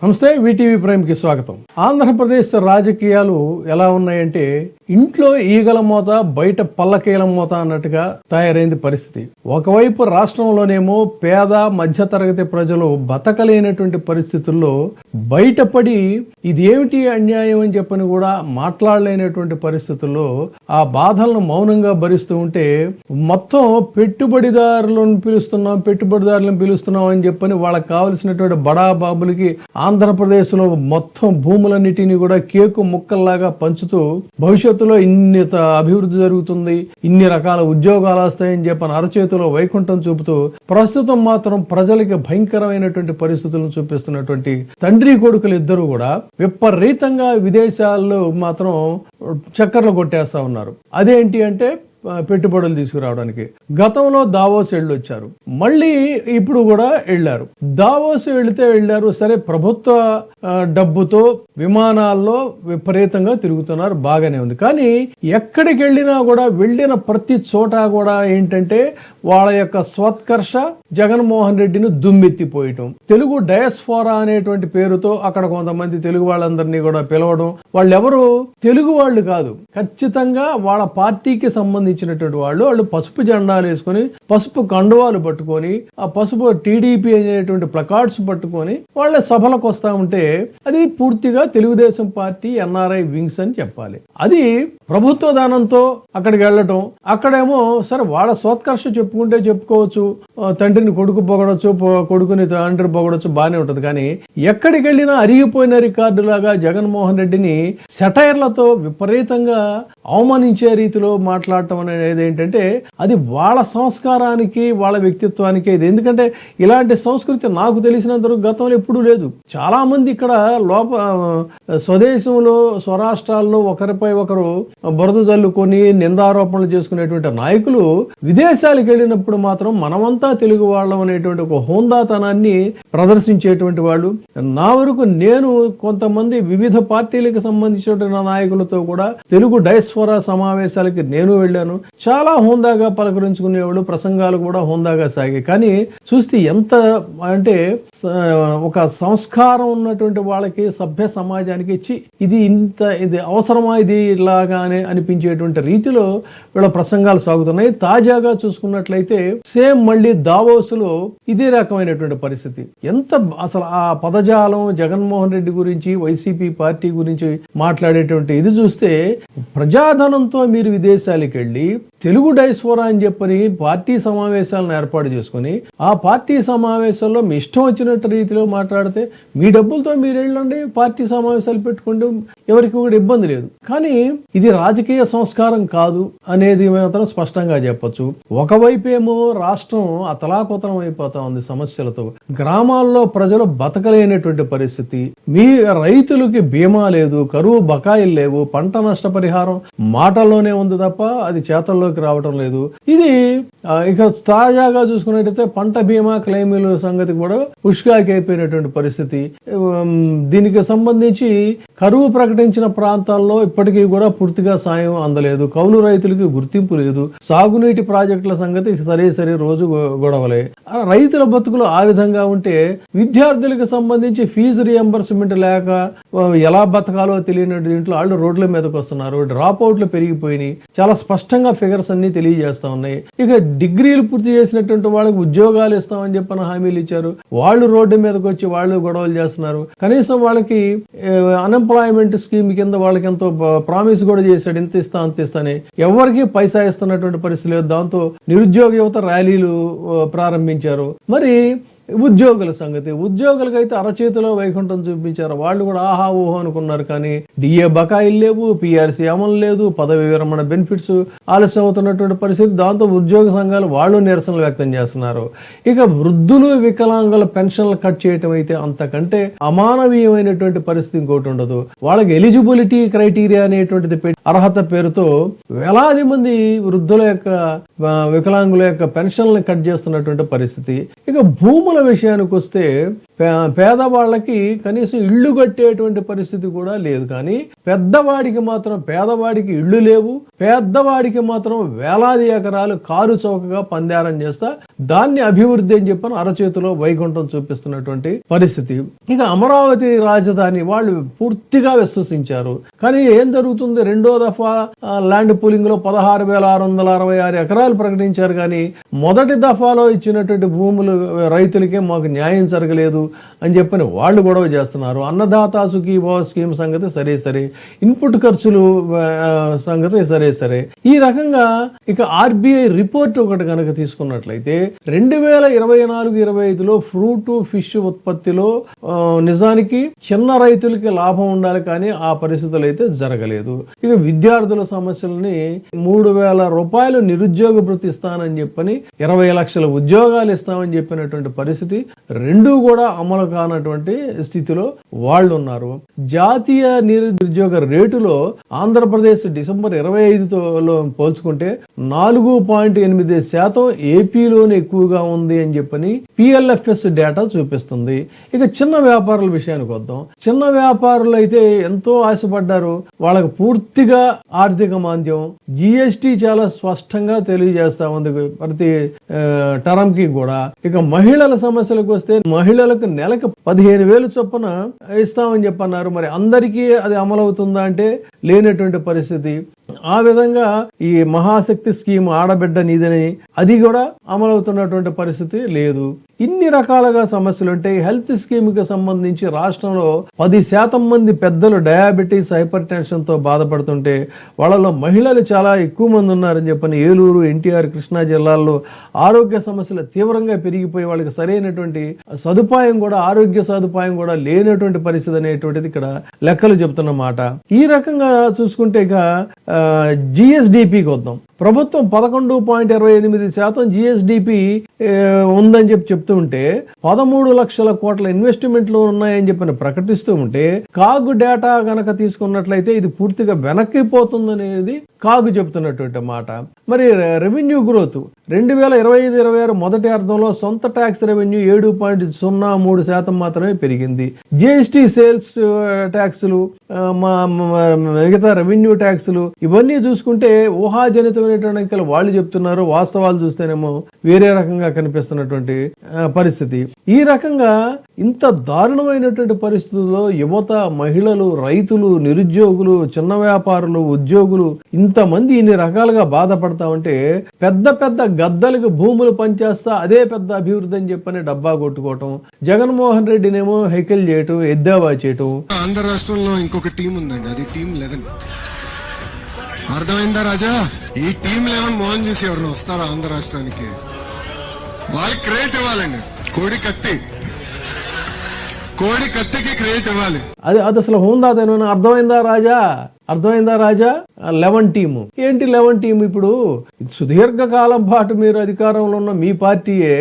నమస్తే, వీటీవీ ప్రైమ్కి స్వాగతం. ఆంధ్రప్రదేశ్ రాజకీయాలు ఎలా ఉన్నాయంటే ఇంట్లో ఈగల మోత బయట పల్లకీల మోత అన్నట్టుగా తయారైంది పరిస్థితి. ఒకవైపు రాష్ట్రంలోనేమో పేద మధ్యతరగతి ప్రజలు బతకలేనటువంటి పరిస్థితుల్లో బయటపడి ఇదేమిటి అన్యాయం అని చెప్పని కూడా మాట్లాడలేనటువంటి పరిస్థితుల్లో ఆ బాధలను మౌనంగా భరిస్తూ ఉంటే మొత్తం పెట్టుబడిదారులను పిలుస్తున్నాం అని చెప్పని వాళ్ళకి కావలసినటువంటి బడా బాబులకి ఆంధ్రప్రదేశ్లో మొత్తం భూములన్నిటినీ కూడా కేకు ముక్కల్లాగా పంచుతూ భవిష్యత్తులో ఇన్ని అభివృద్ధి జరుగుతుంది, ఇన్ని రకాల ఉద్యోగాలు వస్తాయని చెప్పని అరచేతిలో వైకుంఠం చూపుతూ ప్రస్తుతం మాత్రం ప్రజలకి భయంకరమైనటువంటి పరిస్థితులను చూపిస్తున్నటువంటి తండ్రి కొడుకులు ఇద్దరు కూడా విపరీతంగా విదేశాల్లో మాత్రం చక్కర్లు కొట్టేస్తా ఉన్నారు. అదేంటి అంటే పెట్టుబడులు తీసుకురావడానికి గతంలో దావోస్ వెళ్ళొచ్చారు, మళ్ళీ ఇప్పుడు కూడా వెళ్ళారు. దావోస్ వెళ్ళారు సరే, ప్రభుత్వ డబ్బుతో విమానాల్లో విపరీతంగా తిరుగుతున్నారు, బాగానే ఉంది. కానీ ఎక్కడికి వెళ్ళినా కూడా వెళ్ళిన ప్రతి చోట కూడా ఏంటంటే వాళ్ళ యొక్క స్వత్కర్ష జగన్మోహన్ రెడ్డిని దుమ్మెత్తిపోయటం, తెలుగు డయాస్పోరా అనేటువంటి పేరుతో అక్కడ కొంతమంది తెలుగు వాళ్ళందరినీ కూడా పిలవడం. వాళ్ళెవరు తెలుగు వాళ్ళు కాదు, ఖచ్చితంగా వాళ్ళ పార్టీకి సంబంధించినటువంటి వాళ్ళు పసుపు జెండాలు వేసుకొని పసుపు కండువాలు పట్టుకొని ఆ పసుపు టీడీపీ అనేటువంటి ప్లకార్డ్స్ పట్టుకొని వాళ్ళ సభలకు వస్తా ఉంటే అది పూర్తిగా తెలుగుదేశం పార్టీ ఎన్ఆర్ఐ వింగ్స్ అని చెప్పాలి. అది ప్రభుత్వ దానంతో అక్కడికి వెళ్ళటం, అక్కడేమో సరే వాళ్ళ స్వత్కర్ష చెప్పుకుంటే చెప్పుకోవచ్చు, తండ్రిని కొడుకు పొగడొచ్చు, కొడుకుని తండ్రి పొగడొచ్చు, బాగానే ఉంటది. కానీ ఎక్కడికి వెళ్ళినా అరిగిపోయిన రికార్డులాగా జగన్మోహన్ రెడ్డిని సెటైర్లతో విపరీతంగా అవమానించే రీతిలో మాట్లాడటం అనేది ఏంటంటే అది వాళ్ళ సంస్కారానికి వాళ్ళ వ్యక్తిత్వానికి ఇది. ఎందుకంటే ఇలాంటి సంస్కృతి నాకు తెలిసినంత గతంలో ఎప్పుడూ లేదు. చాలా మంది ఇక్కడ స్వదేశంలో స్వరాష్ట్రాల్లో ఒకరిపై ఒకరు బురద జల్లుకొని నిందారోపణలు చేసుకునేటువంటి నాయకులు విదేశాలకు వెళ్ళినప్పుడు మాత్రం మనమంతా తెలుగు వాళ్ళం అనేటువంటి ఒక హోందాతనాన్ని ప్రదర్శించేటువంటి వాళ్ళు. నా వరకు నేను కొంతమంది వివిధ పార్టీలకు సంబంధించిన నాయకులతో కూడా తెలుగు డయాస్పోరా సమావేశాలకి నేను వెళ్ళాను. చాలా హోందాగా పలకరించుకునేవాళ్ళు, ప్రసంగాలు కూడా హోందాగా సాగాయి. కానీ చూస్తే ఎంత అంటే ఒక సంస్కారం ఉన్నటువంటి వాళ్ళకి, సభ్య సమాజానికి ఇది అవసరమా, ఇది ఇలాగానే అనిపించేటువంటి రీతిలో వీళ్ళ ప్రసంగాలు సాగుతున్నాయి. తాజాగా చూసుకున్నట్లయితే సేమ్ మళ్ళీ దావోసులో ఇదే రకమైనటువంటి పరిస్థితి. ఎంత అసలు ఆ పదజాలం జగన్మోహన్ రెడ్డి గురించి, వైసీపీ పార్టీ గురించి మాట్లాడేటువంటి ఇది చూస్తే ప్రజాధనంతో మీరు విదేశాలకు వెళ్ళి తెలుగు డయాస్పోరా అని చెప్పని పార్టీ సమావేశాలను ఏర్పాటు చేసుకుని ఆ పార్టీ సమావేశాల్లో మీ ఇష్టం వచ్చినట్టు రీతిలో మాట్లాడితే మీ డబ్బులతో మీరు వెళ్ళండి, పార్టీ సమావేశాలు పెట్టుకుంటూ ఎవరికి కూడా ఇబ్బంది లేదు. కానీ ఇది రాజకీయ సంస్కారం కాదు అనేది మాత్రం స్పష్టంగా చెప్పొచ్చు. ఒకవైపు ఏమో రాష్ట్రం అతలాకుతలం అయిపోతా ఉంది సమస్యలతో, గ్రామాల్లో ప్రజలు బతకలేనటువంటి పరిస్థితి, మీ రైతులకి బీమా లేదు, కరువు బకాయిలు లేవు, పంట నష్టపరిహారం మాటల్లోనే ఉంది తప్ప అది చేతల్లోకి రావటం లేదు. ఇది ఇక తాజాగా చూసుకున్నట్టయితే పంట బీమా క్లెయిముల సంగతి కూడా ఉష్కాకి అయిపోయినటువంటి పరిస్థితి. దీనికి సంబంధించి కరువు ప్రకటించిన ప్రాంతాల్లో ఇప్పటికీ కూడా పూర్తిగా సాయం అందలేదు, కౌలు రైతులకి గుర్తింపు లేదు, సాగునీటి ప్రాజెక్టుల సంగతి సరే రోజు గొడవలే. రైతుల బతుకులు ఆ విధంగా ఉంటే విద్యార్థులకు సంబంధించి ఫీజు రియంబర్స్మెంట్ లేక ఎలా బతకాలో తెలియని దీంట్లో వాళ్ళు రోడ్ల మీదకి వస్తున్నారు. డ్రాప్ అవుట్లు పెరిగిపోయినాయి, చాలా స్పష్టంగా ఫిగర్స్ అన్ని తెలియజేస్తా ఉన్నాయి. ఇక డిగ్రీలు పూర్తి చేసినటువంటి వాళ్ళకి ఉద్యోగాలు ఇస్తామని చెప్పిన హామీలు ఇచ్చారు, వాళ్ళు రోడ్డు మీదకి వచ్చి వాళ్ళు గొడవలు చేస్తున్నారు. కనీసం వాళ్ళకి అన్ఎంప్లాయ్మెంట్ స్కీమ్ కింద వాళ్ళకి ఎంతో ప్రామిస్ కూడా చేశాడు, ఇంత ఇస్తా అంత ఇస్తానే, ఎవరికి పైసా ఇస్తున్నటువంటి పరిస్థితి లేదు. దాంతో నిరుద్యోగ యువత ర్యాలీలు ప్రారంభించారు. మరి ఉద్యోగుల సంగతి, ఉద్యోగులకైతే అరచేతిలో వైకుంఠం చూపించారు. వాళ్ళు కూడా ఆహా ఊహో అనుకున్నారు. కానీ డిఏ బకాయిలు లేవు, పిఆర్సీ అమలు లేదు, పదవి విరమణ బెనిఫిట్స్ ఆలస్యం అవుతున్నటువంటి పరిస్థితి. దాంతో ఉద్యోగ సంఘాలు వాళ్ళు నిరసనలు వ్యక్తం చేస్తున్నారు. ఇక వృద్ధులు వికలాంగుల పెన్షన్లు కట్ చేయటం అయితే అంతకంటే అమానవీయమైనటువంటి పరిస్థితి ఇంకోటి ఉండదు. వాళ్ళకి ఎలిజిబిలిటీ క్రైటీరియా అనేటువంటిది అర్హత పేరుతో వేలాది మంది వృద్ధుల యొక్క వికలాంగుల యొక్క పెన్షన్లను కట్ చేస్తున్నటువంటి పరిస్థితి. ఇక భూముల విషయానికి వస్తే పేదవాళ్ళకి కనీసం ఇళ్ళు కట్టేటువంటి పరిస్థితి కూడా లేదు. కానీ పెద్దవాడికి మాత్రం, పేదవాడికి ఇళ్ళు లేవు, పేదవాడికి మాత్రం వేలాది ఎకరాలు కారు చౌకగా పందారం చేస్తా దాన్ని అభివృద్ధి అని చెప్పని అరచేతిలో వైకుంఠం చూపిస్తున్నటువంటి పరిస్థితి. ఇక అమరావతి రాజధాని వాళ్ళు పూర్తిగా విశ్వసించారు. కానీ ఏం జరుగుతుంది, రెండో దఫా ల్యాండ్ పూలింగ్ లో 16,666 ఎకరాలు ప్రకటించారు. కానీ మొదటి దఫాలో ఇచ్చినటువంటి భూములు రైతులకే మాకు న్యాయం జరగలేదు అని చెప్పని వాళ్ళు గొడవ చేస్తున్నారు. అన్నదాత సుఖీభవ స్కీమ్ సంగతి సరే, ఇన్పుట్ ఖర్చులు సంగతి సరే. ఈ రకంగా ఇక ఆర్బీఐ రిపోర్ట్ ఒకటి కనుక తీసుకున్నట్లయితే 2024-25లో ఫ్రూట్ ఫిష్ ఉత్పత్తిలో నిజానికి చిన్న రైతులకి లాభం ఉండాలి, కానీ ఆ పరిస్థితులు అయితే జరగలేదు. ఇక విద్యార్థుల సమస్యలని 3,000 రూపాయలు నిరుద్యోగ భృతి ఇస్తానని చెప్పని 20 లక్షల ఉద్యోగాలు ఇస్తామని చెప్పినటువంటి పరిస్థితి రెండూ కూడా అమలు కానటువంటి స్థితిలో వాళ్ళు ఉన్నారు. జాతీయ నిరుద్యోగ రేటులో ఆంధ్రప్రదేశ్ డిసెంబర్ 25తో పోల్చుకుంటే 4.8% ఏపీలోనే ఎక్కువగా ఉంది అని చెప్పని పిఎల్ఎఫ్ఎస్ డేటా చూపిస్తుంది. ఇక చిన్న వ్యాపారుల విషయానికి వద్దాం. చిన్న వ్యాపారులు అయితే ఎంతో ఆశపడ్డారు, వాళ్ళకు పూర్తిగా ఆర్థిక మాంద్యం. జిఎస్టి చాలా స్పష్టంగా తెలియజేస్తా ఉంది ప్రతి టర్మ్ కి కూడా. ఇక మహిళల సమస్యలకు వస్తే మహిళలకు నెలకు 15,000 చొప్పున ఇస్తామని చెప్పన్నారు. మరి అందరికీ అది అమలవుతుందా అంటే లేనటువంటి పరిస్థితి. ఆ విధంగా ఈ మహాశక్తి స్కీమ్ ఆడబిడ్డ నీదని అది కూడా అమలవుతున్నటువంటి పరిస్థితి లేదు. ఇన్ని రకాలుగా సమస్యలు ఉంటాయి. హెల్త్ స్కీమ్ కి సంబంధించి రాష్ట్రంలో 10% మంది పెద్దలు డయాబెటీస్, హైపర్ టెన్షన్ తో బాధపడుతుంటే వాళ్ళలో మహిళలు చాలా ఎక్కువ మంది ఉన్నారని చెప్పని ఏలూరు, ఎన్టీఆర్, కృష్ణా జిల్లాల్లో ఆరోగ్య సమస్యలు తీవ్రంగా పెరిగిపోయి వాళ్ళకి సరైనటువంటి సదుపాయం కూడా, ఆరోగ్య సదుపాయం కూడా లేనటువంటి పరిస్థితి అనేటువంటిది ఇక్కడ లెక్కలు చెప్తున్నమాట. ఈ రకంగా చూసుకుంటే ఇక జిఎస్డిపికి వద్దాం. ప్రభుత్వం 11.28% జిఎస్డిపి ఉందని చెప్తూ ఉంటే 13 లక్షల కోట్ల ఇన్వెస్ట్మెంట్లు ఉన్నాయని చెప్పని ప్రకటిస్తూ ఉంటే కాగు డేటా గనక తీసుకున్నట్లయితే ఇది పూర్తిగా వెనక్కిపోతుందనేది కాగు చెప్తున్నటువంటి మాట. మరి రెవెన్యూ గ్రోత్ 2025-26 మొదటి అర్థంలో సొంత ట్యాక్స్ రెవెన్యూ 7.03% మాత్రమే పెరిగింది. జిఎస్టి, సేల్స్ ట్యాక్సులు, మిగతా రెవెన్యూ ట్యాక్సులు ఇవన్నీ చూసుకుంటే ఊహాజనితమైనటువంటి వాళ్ళు చెప్తున్నారు. వాస్తవాలు చూస్తేనేమో వేరే రకంగా కనిపిస్తున్నటువంటి పరిస్థితి. ఈ రకంగా ఇంత దారుణమైనటువంటి పరిస్థితుల్లో యువత, మహిళలు, రైతులు, నిరుద్యోగులు, చిన్న వ్యాపారులు, ఉద్యోగులు ఇంతమంది ఇన్ని రకాలుగా బాధపడతా ఉంటే పెద్ద పెద్ద గద్దలకు భూములు పనిచేస్తా అదే పెద్ద అభివృద్ధి అని చెప్పని డబ్బా కొట్టుకోవటం, జగన్మోహన్ రెడ్డినేమో హైకిల్ చేయటం, ఎద్దావా చేయటం. ఆంధ్ర రాష్ట్రంలో ఇంకొక టీం ఉందండి, అది టీం 11. అర్థమైందా రాజా? ఈ టీం 11 మోహన్ చూసి ఎవరిని వస్తారా ఆంధ్ర రాష్ట్రానికి? వాళ్ళకి క్రెడిట్ ఇవ్వాలండి. కోడి కత్తికి క్రెడిట్ ఇవ్వాలి. అది అసలు హోందాతనం. అర్థమైందా రాజా? 11 టీము ఏంటి? 11 టీము ఇప్పుడు సుదీర్ఘకాలం పాటు మీరు అధికారంలో ఉన్న మీ పార్టీయే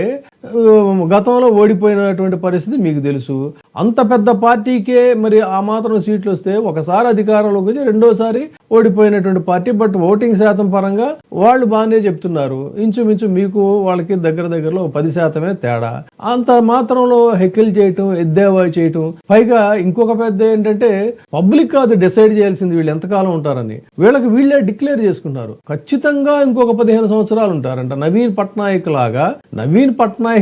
గతంలో ఓడిపోయినటువంటి పరిస్థితి మీకు తెలుసు. అంత పెద్ద పార్టీకే మరి ఆ మాత్రం సీట్లు వస్తే ఒకసారి అధికారంలోకి వచ్చి రెండోసారి ఓడిపోయినటువంటి పార్టీ. బట్ ఓటింగ్ శాతం పరంగా వాళ్ళు బాగానే చెప్తున్నారు. ఇంచుమించు మీకు వాళ్ళకి దగ్గరలో 10% తేడా. అంత మాత్రంలో హెకిల్ చేయటం, ఎద్దేవా చేయటం. పైగా ఇంకొక పెద్ద ఏంటంటే పబ్లిక్ కాదు డిసైడ్ చేయాల్సింది వీళ్ళు ఎంతకాలం ఉంటారని. వీళ్ళే డిక్లేర్ చేసుకున్నారు ఖచ్చితంగా ఇంకొక 15 సంవత్సరాలు ఉంటారంట. నవీన్ పట్నాయక్ లాగా. నవీన్ పట్నాయక్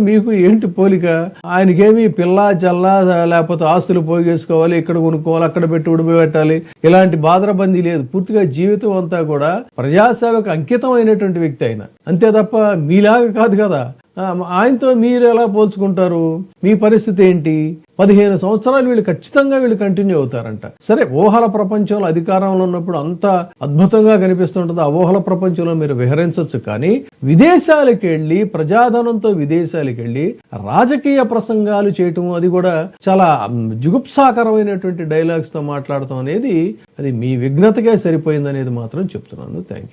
మీకు ఏంటి పోలిక? ఆయనకేమి పిల్ల జల్లా లేకపోతే ఆస్తులు పోగేసుకోవాలి, ఇక్కడ కొనుక్కోవాలి, అక్కడ పెట్టి ఉడిపి పెట్టాలి, ఇలాంటి బాధరబందీ లేదు. పూర్తిగా జీవితం అంతా కూడా ప్రజాసేవకు అంకితం అయినటువంటి వ్యక్తి ఆయన. అంతే తప్ప మీలాగా కాదు కదా. ఆయనతో మీరు ఎలా పోల్చుకుంటారు? మీ పరిస్థితి ఏంటి? 15 సంవత్సరాలు వీళ్ళు కంటిన్యూ అవుతారంట. సరే, ఊహల ప్రపంచంలో అధికారంలో ఉన్నప్పుడు అంత అద్భుతంగా కనిపిస్తుంటుంది. ఆ ఊహల ప్రపంచంలో మీరు విహరించవచ్చు. కానీ విదేశాలకు వెళ్ళి, ప్రజాధనంతో విదేశాలకు వెళ్ళి రాజకీయ ప్రసంగాలు చేయటం, అది కూడా చాలా జుగుప్సాకరమైనటువంటి డైలాగ్స్ తో మాట్లాడటం అనేది అది మీ విఘ్నతకే సరిపోయిందనేది మాత్రం చెప్తున్నాను. Thank you.